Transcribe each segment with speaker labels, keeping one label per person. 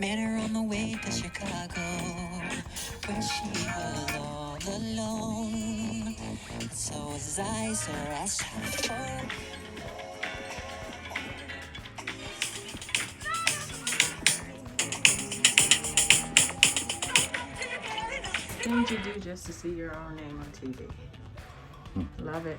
Speaker 1: Met her on the way to Chicago, where she was all alone. So as I asked her for.
Speaker 2: Things you do just to see your own name on TV. Love it.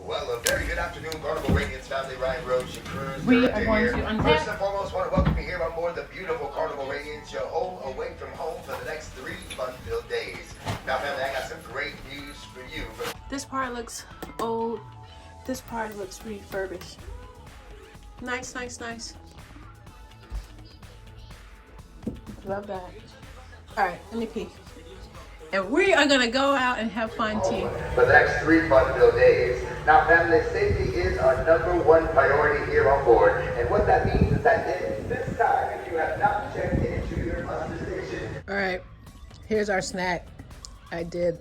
Speaker 3: Well, a very good afternoon, Carnival Radiance family. Ryan Rose, your cruise.
Speaker 2: We are going to unpack.
Speaker 3: First and foremost, want to welcome you here on board the beautiful Carnival Radiance, your home away from home for the next 3 fun-filled days. Now, family, I got some great news for you.
Speaker 2: This part looks old. This part looks refurbished. Nice, nice, nice. Love that. All right, let me pee. And we are gonna go out and have fun too.
Speaker 3: For the next 3 fun-filled days. Now, family, safety is our #1 priority here on board. And what that means is that this time, if you have not checked into your muster station.
Speaker 2: All right, here's our snack. I did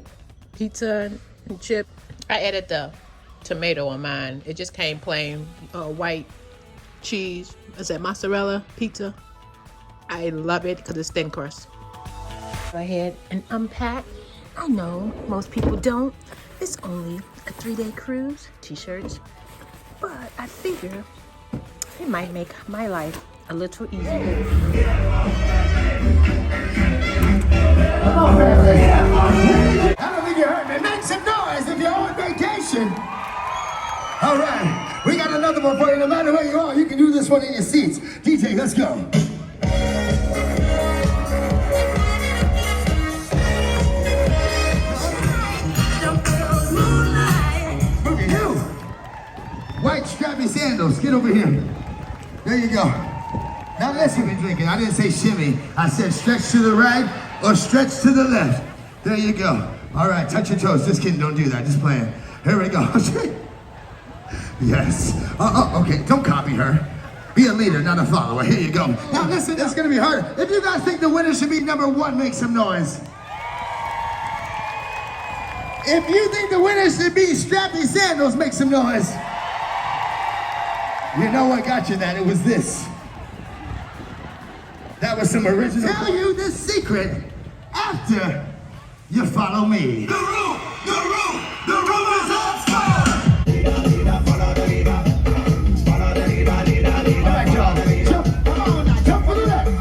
Speaker 2: pizza and chip. I added the tomato on mine. It just came plain white cheese. I said mozzarella pizza. I love it because it's thin crust. Go ahead and unpack. I know most people don't. It's only a 3-day cruise, t-shirts, but I figure it might make my life a little easier.
Speaker 4: I don't think you heard me. Make some noise if you're on vacation. All right, we got another one for you. No matter where you are, you can do this one in your seats. DJ, let's go. White strappy sandals, get over here. There you go. Now let's be drinking. I didn't say shimmy. I said stretch to the right or stretch to the left. There you go. All right, touch your toes. Just kidding, don't do that. Just playing. Here we go. Yes. Okay, don't copy her. Be a leader, not a follower. Here you go. Now listen, that's gonna be hard. If you guys think the winner should be #1, make some noise. If you think the winner should be strappy sandals, make some noise. You know what got you that? It was this. That was some original. Tell you this secret after you follow me. The room is on fire. All right, y'all. Jump, come on now. Jump for the left.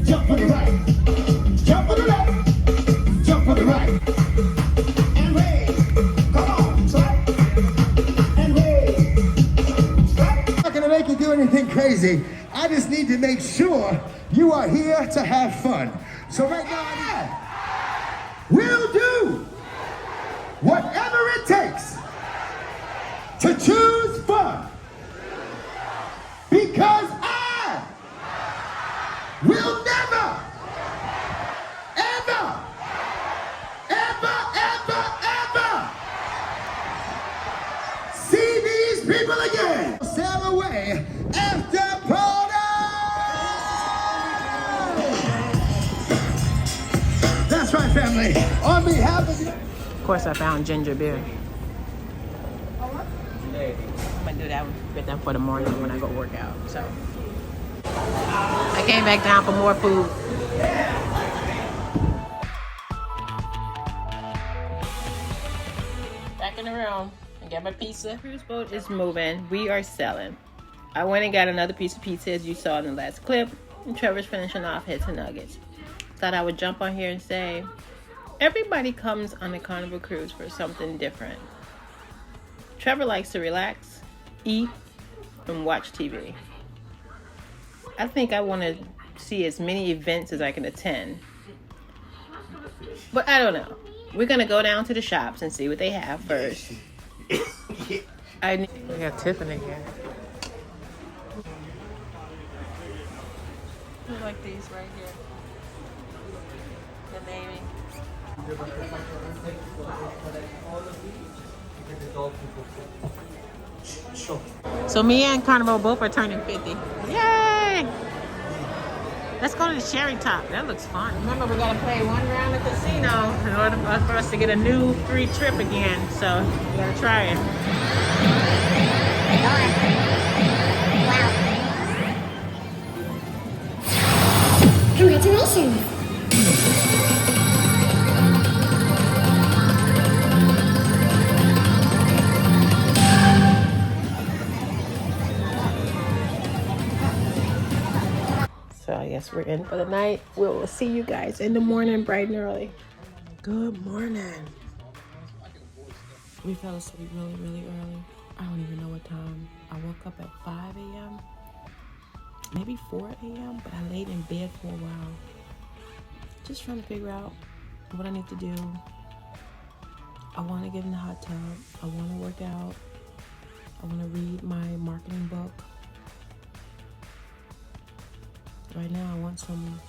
Speaker 4: Jump for the right. Jump for the left. Jump for the right. And wave. Come on, clap. And wave. I'm not gonna make you do anything crazy. I just need to make sure you are here to have fun. So right now, we'll do whatever it takes to choose fun. Because I will never, ever, ever, ever, ever see these people again. Sail away after Porta. That's right, family. On behalf of you.
Speaker 2: Of course, I found ginger beer. I'm gonna do that with them for the morning when I go work out. So I came back down for more food. Back in the room and get my pizza. Cruise boat is moving. We are selling. I went and got another piece of pizza as you saw in the last clip. And Trevor's finishing off heads and nuggets. Thought I would jump on here and say, everybody comes on a Carnival cruise for something different. Trevor likes to relax, eat, and watch TV. I think I want to see as many events as I can attend. But I don't know. We're going to go down to the shops and see what they have first. We got Tiffany here. I like these right here. The navy. So me and Carnival both are turning 50. Yay! Let's go to the Cherry Top. That looks fun. Remember, we gotta play one round at the casino in order for us to get a new free trip again. So we gotta try it. All right. Wow.
Speaker 5: Congratulations!
Speaker 2: So I guess we're in for the night. We'll see you guys in the morning, bright and early. Good morning. We fell asleep really, really early. I don't even know what time. I woke up at 5 a.m. Maybe 4 a.m. But I laid in bed for a while. Just trying to figure out what I need to do. I want to get in the hot tub. I want to work out. I want to read my marketing book. Right now I want some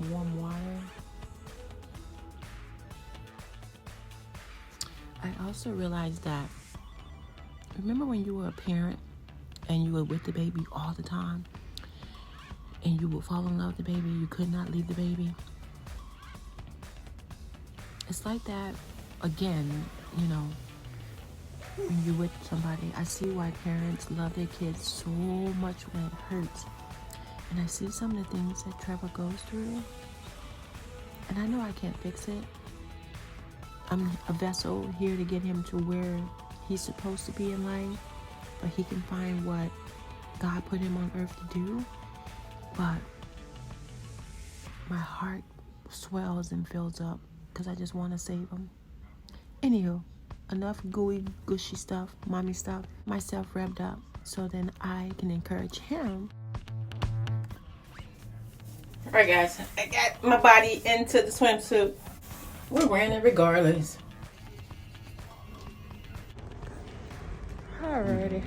Speaker 2: warm water. I also realized that, remember when you were a parent and you were with the baby all the time and you would fall in love with the baby, you could not leave the baby? It's like that again, you know, when you're with somebody. I see why parents love their kids so much when it hurts. And I see some of the things that Trevor goes through. And I know I can't fix it. I'm a vessel here to get him to where he's supposed to be in life. But he can find what God put him on earth to do. But my heart swells and fills up because I just want to save him. Anywho, enough gooey, gushy stuff, mommy stuff, myself revved up so then I can encourage him. Alright guys, I got my body into the swimsuit. We're wearing it regardless. Alrighty.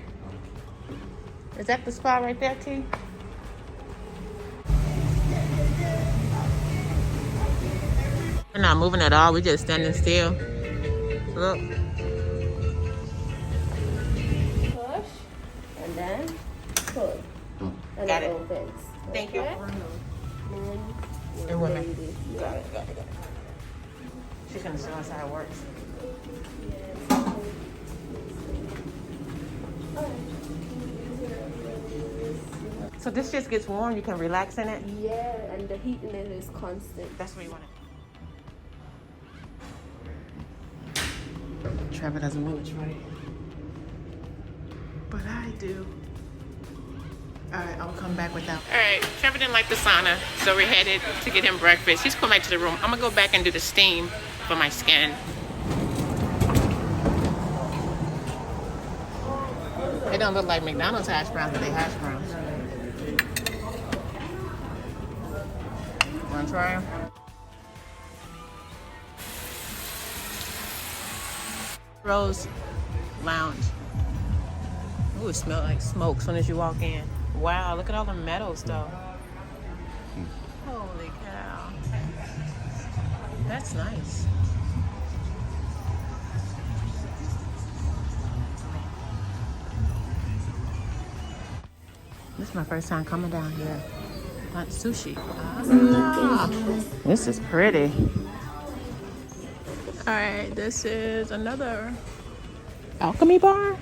Speaker 2: Is that the spot right there, T? We're not moving at all, we're just standing still. Look.
Speaker 6: Push, and then pull. And
Speaker 2: Got
Speaker 6: it
Speaker 2: it.
Speaker 6: opens.
Speaker 2: Thank you.
Speaker 6: Men
Speaker 2: And women.
Speaker 6: ladies.
Speaker 2: Got it. She's gonna show us how it works. So this just gets warm, you can relax in it?
Speaker 6: Yeah, and the heat in it is constant.
Speaker 2: That's what you want it. Trevor doesn't move, right? But I do. Alright, I'll come back with that. Alright, Trevor didn't like the sauna, so we're headed to get him breakfast. He's coming back to the room. I'm gonna go back and do the steam for my skin. They don't look like McDonald's hash browns, but they hash browns. Wanna try them? Rose Lounge. Ooh, it smells like smoke as soon as you walk in. Wow, look at all the metal stuff. Holy cow. That's nice. This is my first time coming down here. Like sushi. Ah, this is pretty. Alright, this is another Alchemy bar.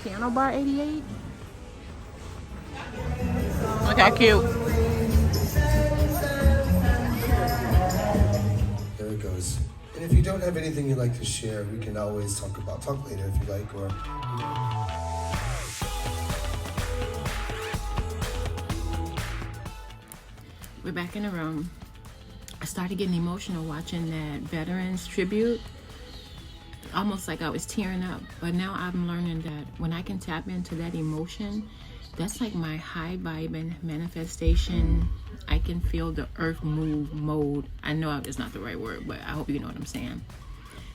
Speaker 2: Piano bar 88. Look how cute.
Speaker 7: There it goes. And if you don't have anything you'd like to share, we can always talk later if you like, or...
Speaker 2: We're back in the room. I started getting emotional watching that Veterans tribute. Almost like I was tearing up. But now I'm learning that when I can tap into that emotion, that's like my high vibing manifestation. I can feel the earth move mode. I know it's not the right word, but I hope you know what I'm saying.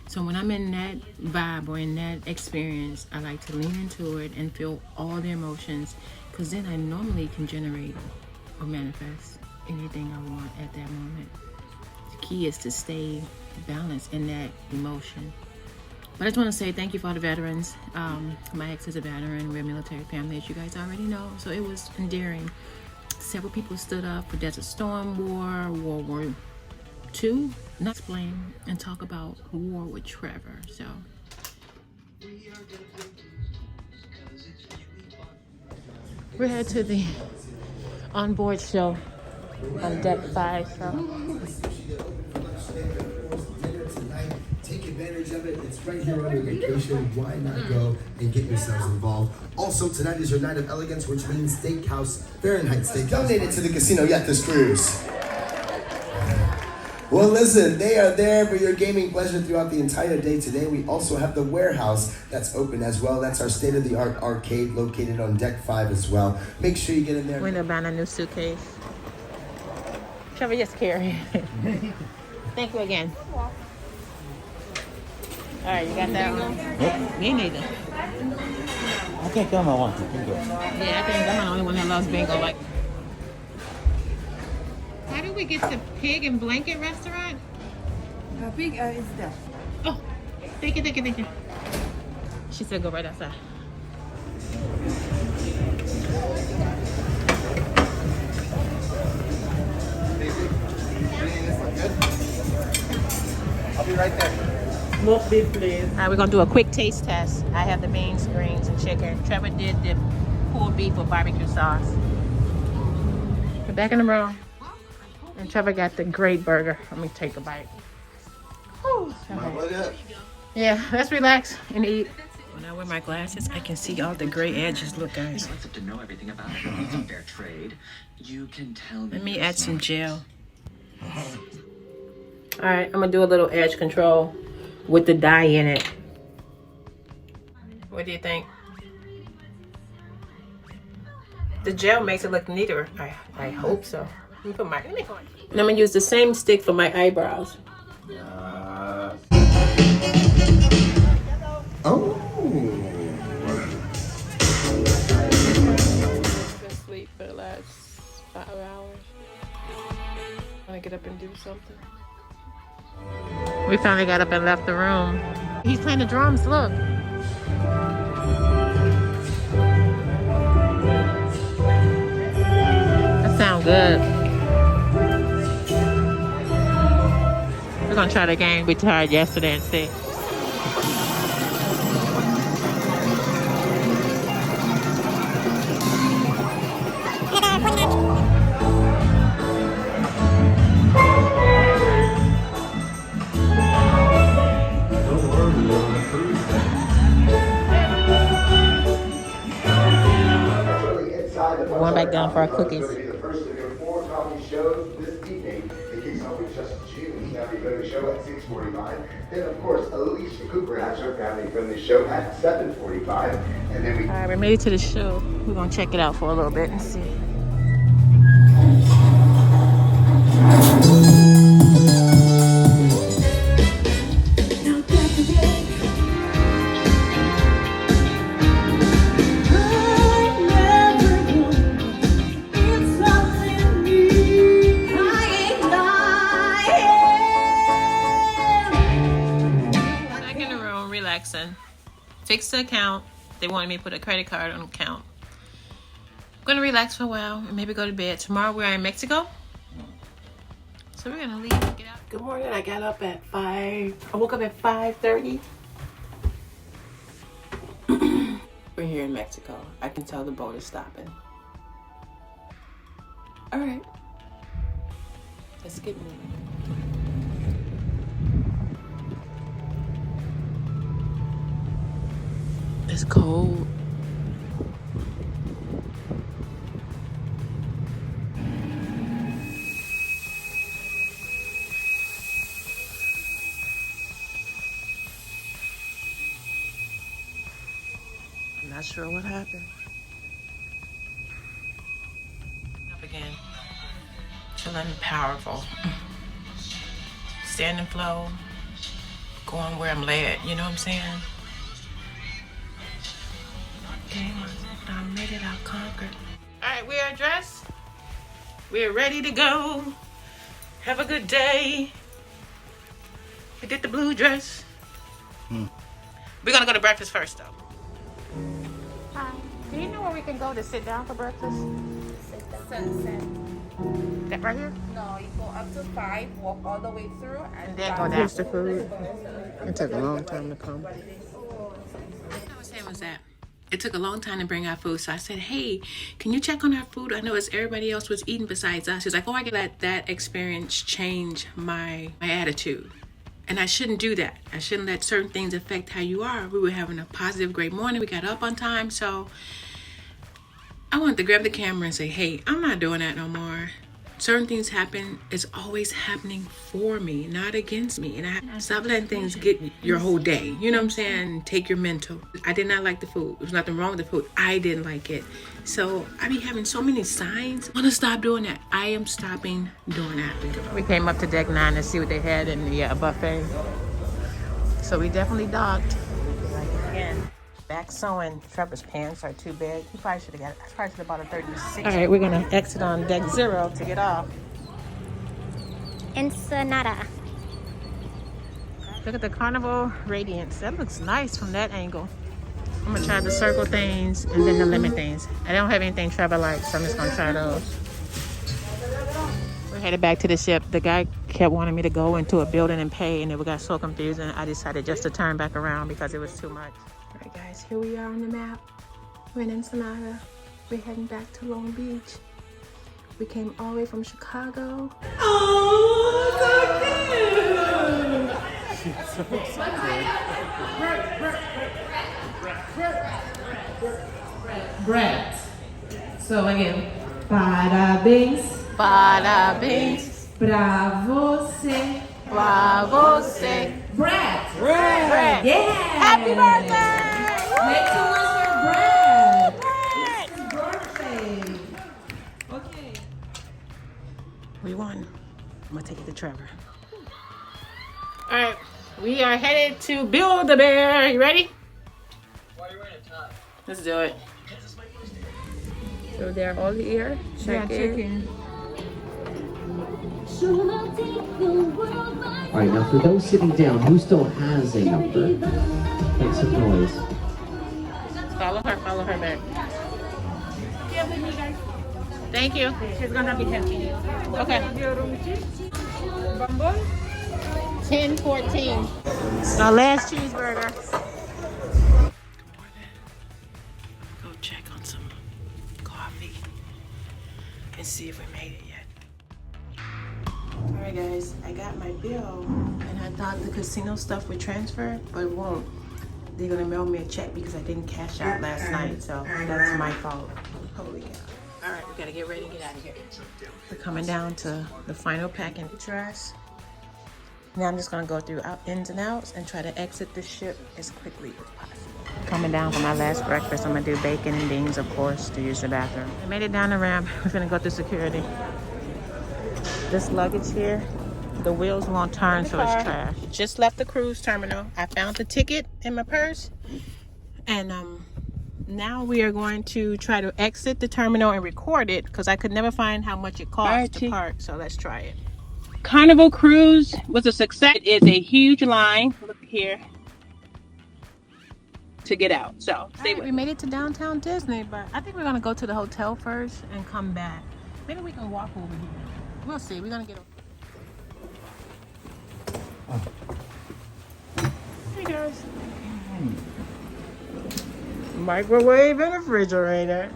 Speaker 2: So when I'm in that vibe or in that experience, I like to lean into it and feel all the emotions, because then I normally can generate or manifest anything I want at that moment. The key is to stay balanced in that emotion. But I just want to say thank you for all the veterans. My ex is a veteran. We're a military family, as you guys already know. So it was endearing. Several people stood up for Desert Storm War, World War II. Not explain and talk about war with Trevor. So we're headed to the onboard show. on deck 5. So.
Speaker 7: Dinner tonight. Take advantage of it. It's right here on your vacation. Why not go and get yourselves involved? Also, tonight is your night of elegance, which means Steakhouse Fahrenheit Steakhouse donated to the casino yacht this cruise. Well, listen, they are there for your gaming pleasure throughout the entire day today. We also have the warehouse that's open as well. That's our state-of-the-art arcade located on deck 5 as well. Make sure you get in there.
Speaker 2: We're gonna buy a new suitcase. Trevor, just carry it. Thank you again. All right, you got that one?
Speaker 5: Nope.
Speaker 2: Me neither.
Speaker 5: I can't tell my one. Bingo.
Speaker 2: Yeah, I think I'm the only one that loves bingo. Like, how did we get to Pig and Blanket restaurant?
Speaker 8: The pig is there.
Speaker 2: Oh, thank you. She said go right outside.
Speaker 3: I'll be right there.
Speaker 8: Smoke beef, please.
Speaker 2: All right, we're gonna do a quick taste test. I have the beans, greens, and chicken. Trevor did the pulled beef with barbecue sauce. We're back in the room. And Trevor got the great burger. Let me take a bite. Whew, yeah, let's relax and eat. When I wear my glasses, I can see all the gray edges. Look, guys.
Speaker 1: To know everything about it. Fair trade. You can tell me.
Speaker 2: Let me add some gel. All right, I'm gonna do a little edge control with the dye in it. What do you think? The gel makes it look neater. I hope so. Let me put my. And I'm gonna use the same stick for my eyebrows.
Speaker 7: Oh.
Speaker 2: Been asleep for the last 5 hours. Wanna get up and do something? We finally got up and left the room. He's playing the drums, look. That sounds good. We're gonna try the game we tried yesterday and see. Going back down for our cookies.
Speaker 3: It's going to be the first of your 4 comedy shows this evening. It kicks off with Just June. Happy Family Show at 6:45. Then, of course, Alicia Cooper has her Family Friendly Show at 7:45. And then we.
Speaker 2: All right, we made it to the show. We're gonna check it out for a little bit and see. Fix the account. They wanted me to put a credit card on the account. I'm gonna relax for a while and maybe go to bed. Tomorrow we're in Mexico, so we're gonna leave and get out. Good morning. I got up at 5. I woke up at 5:30. We're here in Mexico. I can tell the boat is stopping. All right, let's get moving. It's cold. I'm not sure what happened. Up again. Chilling, powerful. Standing flow. Going where I'm led, you know what I'm saying? I made it, I'll conquer. All right, we are dressed. We're ready to go. Have a good day. We did the blue dress. We're gonna go to breakfast first, though. Hi. Do you know where we can go to sit down for breakfast?
Speaker 6: Sunset.
Speaker 2: That right here?
Speaker 6: No, you go up to 5, walk all the way through, and
Speaker 2: Then go down.
Speaker 8: Here's the food. It took a long time to come.
Speaker 2: What time was that? It took a long time to bring our food, so I said, hey, can you check on our food? I noticed everybody else was eating besides us. She's like, oh, I can let that experience change my attitude. And I shouldn't do that. I shouldn't let certain things affect how you are. We were having a positive, great morning. We got up on time, so I wanted to grab the camera and say, hey, I'm not doing that no more. Certain things happen, it's always happening for me, not against me. And I stop letting things get your whole day. You know what I'm saying? Take your mental. I did not like the food. There was nothing wrong with the food. I didn't like it. So I be having so many signs. I want to stop doing that. I am stopping doing that. We came up to deck 9 to see what they had in the buffet. So we definitely docked. Again. Back sewing. Trevor's pants are too big. He probably should have got it. I probably should have bought a 36. All right, we're gonna exit on deck 0 to get off.
Speaker 1: Ensenada.
Speaker 2: Look at the Carnival Radiance. That looks nice from that angle. I'm gonna try the circle things and then the limit things. I don't have anything Trevor likes, so I'm just gonna try those. We're headed back to the ship. The guy kept wanting me to go into a building and pay, and it got so confusing. I decided just to turn back around because it was too much. All right, guys, here we are on the map. We're in Ensenada. We're heading back to Long Beach. We came all the way from Chicago. Oh, so cute! She's so excited.
Speaker 8: Bread. So again, para bens.
Speaker 2: Parabéns.
Speaker 8: Pra você.
Speaker 2: Pra você.
Speaker 8: Bread.
Speaker 2: Bread.
Speaker 8: Yeah.
Speaker 2: Happy birthday!
Speaker 8: Make some noise for bread. It's his birthday. Okay.
Speaker 2: We won. I'm gonna take it to Trevor. All right, we are headed to Build-A-Bear. You ready?
Speaker 5: Why are you wearing a tie?
Speaker 2: Let's do it.
Speaker 8: So they're all here. Check in.
Speaker 9: All right, now for those sitting down, who still has a number? Make some noise.
Speaker 2: Follow her back. Thank you.
Speaker 8: She's gonna be helping you.
Speaker 2: Okay. 10-14. Our last cheeseburger. Go check on some coffee and see if we made it yet. Alright guys, I got my bill and I thought the casino stuff would transfer, but it won't. They're gonna mail me a check because I didn't cash out last night, so that's my fault. Holy cow. Alright, we gotta get ready and get out of here. We're coming down to the final packing trash. Now I'm just gonna go through ins and outs and try to exit the ship as quickly as possible. Coming down for my last breakfast, I'm gonna do bacon and beans, of course, to use the bathroom. I made it down the ramp. We're gonna go through security. This luggage here, the wheels won't turn, so it's trash. Just left the cruise terminal. I found the ticket in my purse, and now we are going to try to exit the terminal and record it because I could never find how much it costs to park. So let's try it. Carnival Cruise was a success. It is a huge line. Look here to get out. So stay with me. We made it to Downtown Disney, but I think we're gonna go to the hotel first and come back. Maybe we can walk over here. We'll see. We're gonna get over. Hey guys. Microwave and refrigerator.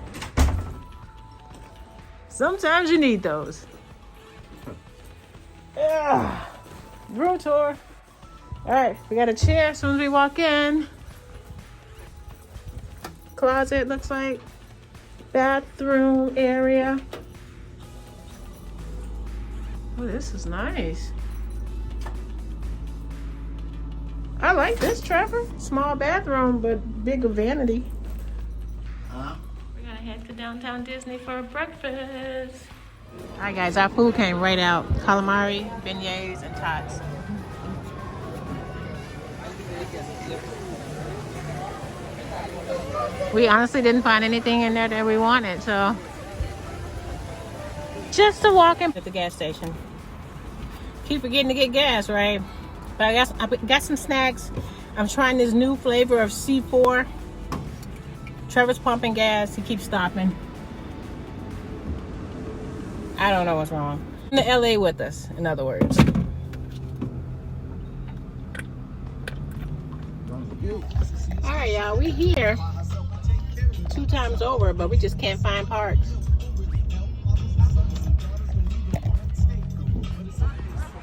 Speaker 2: Sometimes you need those. Yeah. Room tour. All right, we got a chair as soon as we walk in. Closet looks like. Bathroom area. Oh, this is nice. I like this, Trevor. Small bathroom, but bigger vanity. We're gonna head to Downtown Disney for breakfast. All right, guys, our food came right out. Calamari, beignets, and tots. We honestly didn't find anything in there that we wanted, so just to walk in at the gas station. Keep forgetting to get gas, right? But I got some snacks. I'm trying this new flavor of C4. Trevor's pumping gas. He keeps stopping. I don't know what's wrong. In the LA with us, in other words. All right, y'all, we here. 2 times over, but we just can't find parks.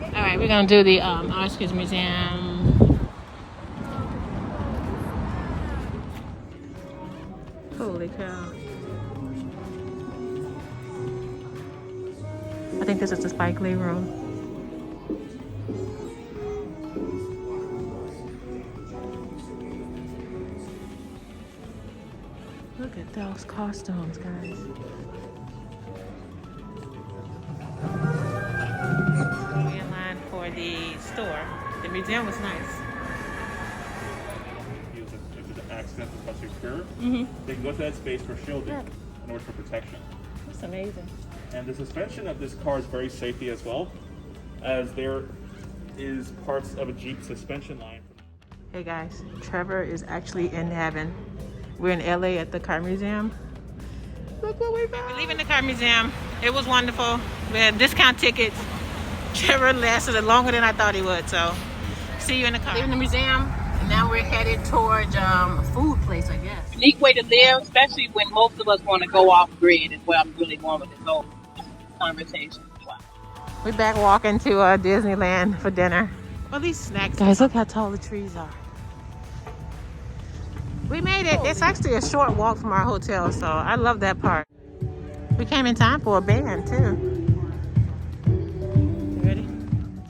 Speaker 2: All right, we're gonna do the Oscars Museum. Holy cow. I think this is the Spike Lee room. Look at those costumes, guys. We're in line for the store. The museum was nice.
Speaker 10: If an accident was to occur, they can go to that space for shielding in order for protection.
Speaker 2: That's amazing.
Speaker 10: And the suspension of this car is very safety as well, as there is parts of a Jeep suspension line.
Speaker 2: Hey guys, Trevor is actually in heaven. We're in LA at the car museum. Look what we found. We're leaving the car museum. It was wonderful. We had discount tickets. Trevor lasted longer than I thought he would, so see you in the car. Leaving the museum, and now we're headed towards a food place, I guess.
Speaker 11: Unique way to live, especially when most of us want to go off grid, is where I'm really going with this whole conversation. Wow.
Speaker 2: We're back walking to Disneyland for dinner. Well, these snacks. Guys, look how tall the trees are. We made it. It's actually a short walk from our hotel, so I love that part. We came in time for a band, too. You ready?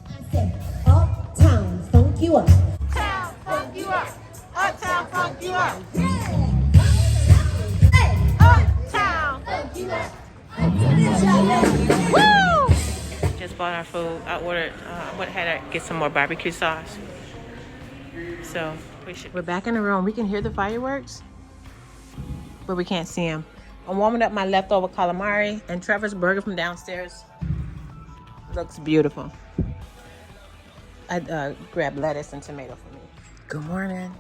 Speaker 12: I said, uptown, funk you up.
Speaker 2: Uptown, funk you up. Uptown, funk you up. Uptown, funk you up. Woo! Just bought our food. I ordered, had to get some more barbecue sauce. So we're back in the room. We can hear the fireworks, but we can't see them. I'm warming up my leftover calamari, and Trevor's burger from downstairs looks beautiful. I grabbed lettuce and tomato for me. Good morning.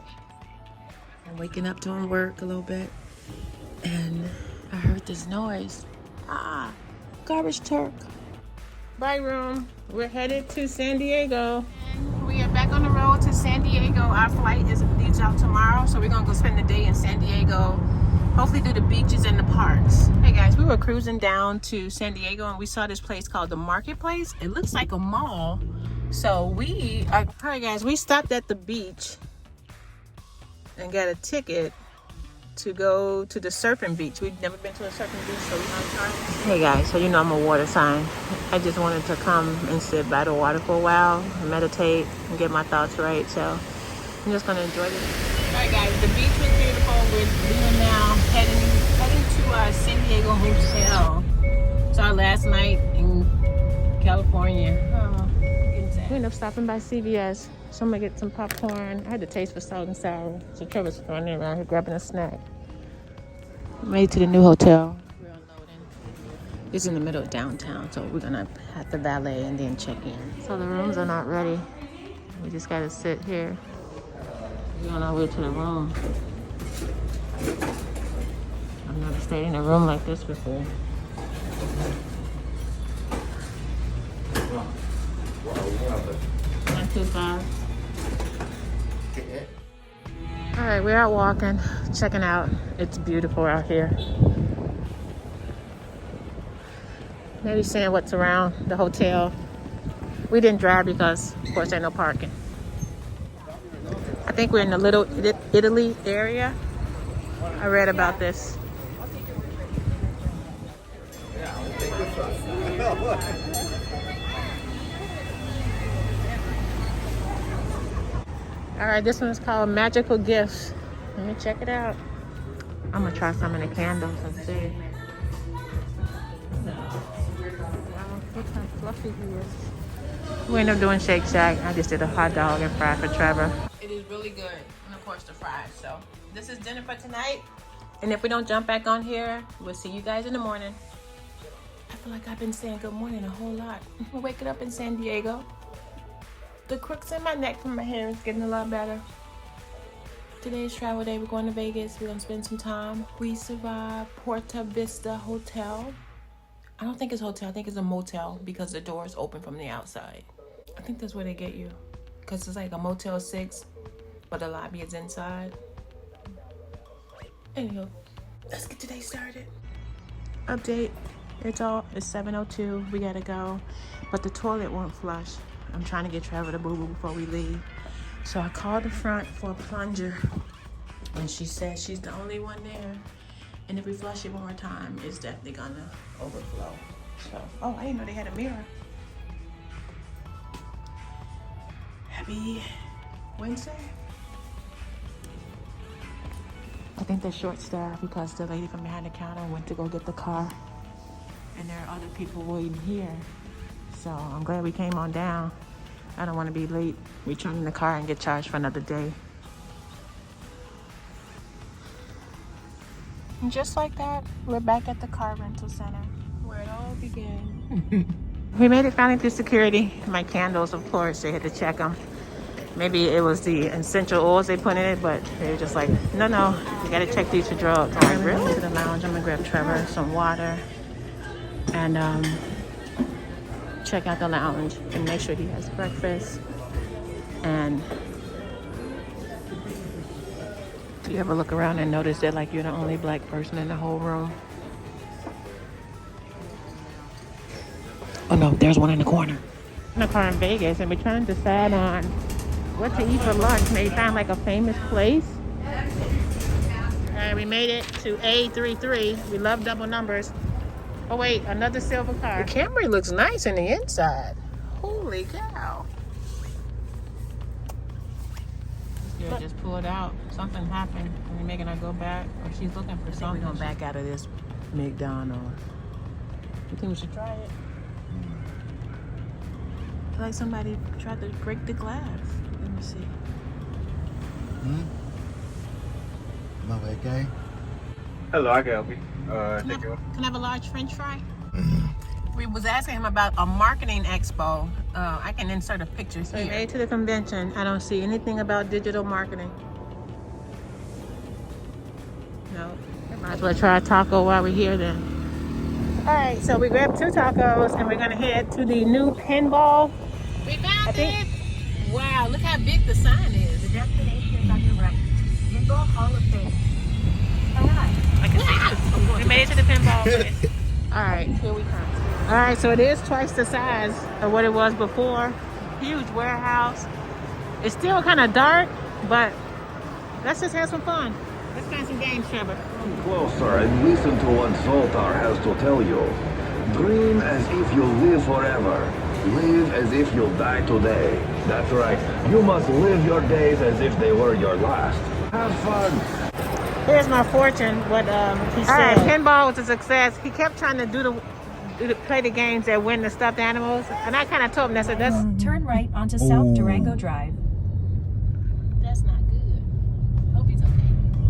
Speaker 2: I'm waking up doing work a little bit, and I heard this noise. Garbage truck. Bye, room. We're headed to San Diego. We are back on the road to San Diego. Our flight leaves out tomorrow, so we're gonna go spend the day in San Diego. Hopefully do the beaches and the parks. Hey guys, we were cruising down to San Diego and we saw this place called the Marketplace. It looks like a mall. So hi guys, we stopped at the beach and got a ticket to go to the surfing beach. We've never been to a surfing beach, so we're gonna try it. Hey guys, so you know I'm a water sign. I just wanted to come and sit by the water for a while, and meditate, and get my thoughts right. So I'm just gonna enjoy this. All right guys, the beach was beautiful. We're now heading to San Diego Hotel. It's our last night in California. We ended up stopping by CVS. So I'm gonna get some popcorn. I had to taste for salt and sour. So Trevor's running around here grabbing a snack. Made it to the new hotel. We're unloading. It's in the middle of downtown, so we're gonna have to valet and then check in. So the rooms are not ready. We just gotta sit here. We're on our way to the room. I've never stayed in a room like this before. 125. All right, we're out walking, checking out. It's beautiful out here. Maybe seeing what's around the hotel. We didn't drive because, of course, there's no parking. I think we're in the Little Italy area. I read about this. All right, this one is called Magical Gifts. Let me check it out. I'm gonna try some of the candles and see. Wow, look how fluffy he is. We ended up doing Shake Shack. I just did a hot dog and fry for Trevor. It is really good, and of course the fries. So this is dinner for tonight. And if we don't jump back on here, we'll see you guys in the morning. I feel like I've been saying good morning a whole lot. We're waking up in San Diego. The crooks in my neck from my hair is getting a lot better. Today's travel day. We're going to Vegas. We're going to spend some time. We survived Porta Vista Hotel. I don't think it's a hotel. I think it's a motel because the doors open from the outside. I think that's where they get you. Because it's like a Motel 6, but the lobby is inside. Anywho, Let's get today started. Update. It's 7:02. We gotta go, but the toilet won't flush. I'm trying to get Trevor to boo-boo before we leave. So I called the front for a plunger, and she said she's the only one there. And if we flush it one more time, it's definitely gonna overflow. So, oh, I didn't know they had a mirror. Happy Wednesday. I think they're short-staffed because the lady from behind the counter went to go get the car. And there are other people waiting here. So I'm glad we came on down. I don't want to be late returning the car and get charged for another day. And just like that, we're back at the car rental center where it all began. We made it finally through security. My candles, of course, they had to check them. Maybe it was the essential oils they put in it, but they were just like, no, you gotta check these for drugs. All right, really? To the lounge, I'm gonna grab Trevor some water and check out the lounge and make sure he has breakfast. And do you ever look around and notice that like you're the only black person in the whole room? Oh no, there's one in the corner. In the car in Vegas, and we're trying to decide on what to eat for lunch. Maybe find like a famous place. Alright, we made it to A33. We love double numbers. Oh wait, another silver car. The Camry looks nice in the inside. Holy cow. This girl just pulled out. Something happened. Are we making her go back? Or she's looking for something. We're going back out of this McDonald's. You think we should try it? I feel like somebody tried to break the glass. Let me see.
Speaker 13: Okay.
Speaker 14: Hello, I can help you.
Speaker 2: Can I have a large French fry? We was asking him about a marketing expo. I can insert a picture. So we made to the convention. I don't see anything about digital marketing. No. Might as well try a taco while we're here then. All right, so we grabbed 2 tacos and we're gonna head to the new Pinball. We found it! Wow, look how big the sign is. The destination is on your right. Pinball Hall of Fame. All right. I can see it. We made it to the pinball place. All right, here we come. All right, so it is twice the size of what it was before. Huge warehouse. It's still kind of dark, but let's just have some fun. Let's find some games, Trevor.
Speaker 15: Come closer and listen to what Zoltar has to tell you. Dream as if you live forever. Live as if you'll die today. That's right. You must live your days as if they were your last. Have fun.
Speaker 2: Here's my fortune. What he said. All right, pinball was a success. He kept trying to play the games that win the stuffed animals, and I kind of told him, I said, "That's
Speaker 12: Turn right onto South Durango Drive.
Speaker 2: That's not good. Hope he's okay."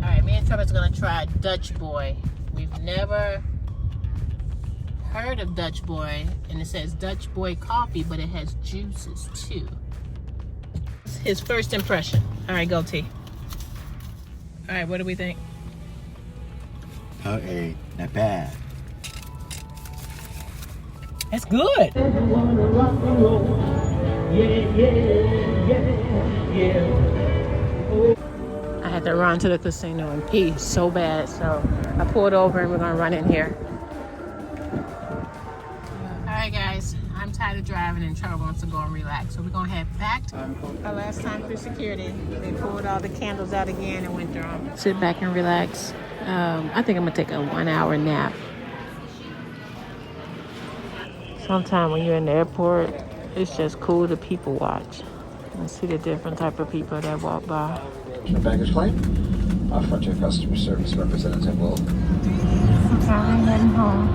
Speaker 2: All right, me and Trevor's gonna try Dutch Boy. We've never heard of Dutch Boy, and it says Dutch Boy coffee, but it has juices too. His first impression. All right, go T. All right, what do we think?
Speaker 13: Okay, not bad.
Speaker 2: That's good. I had to run to the casino and pee so bad, so I pulled over and we're gonna run in here. All right, guys, I'm tired of driving and Trevor wants to go and relax, so we're gonna head back to our last time through security. They pulled all the candles out again and went through them. Sit back and relax. I think I'm gonna take a 1-hour nap. Sometimes when you're in the airport, it's just cool to people watch and see the different type of people that walk by.
Speaker 16: The baggage claim? Our frontier customer service representative will.
Speaker 2: I'm finally heading home.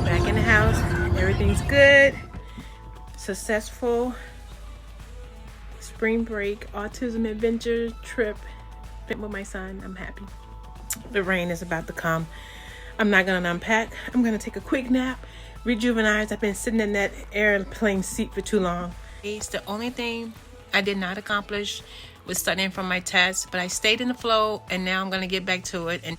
Speaker 2: Back in the house. Everything's good. Successful spring break, autism adventure trip with my son. I'm happy. The rain is about to come. I'm not gonna unpack. I'm gonna take a quick nap. Rejuvenized. I've been sitting in that airplane seat for too long. It's the only thing I did not accomplish was studying for my test, but I stayed in the flow and now I'm gonna get back to it. And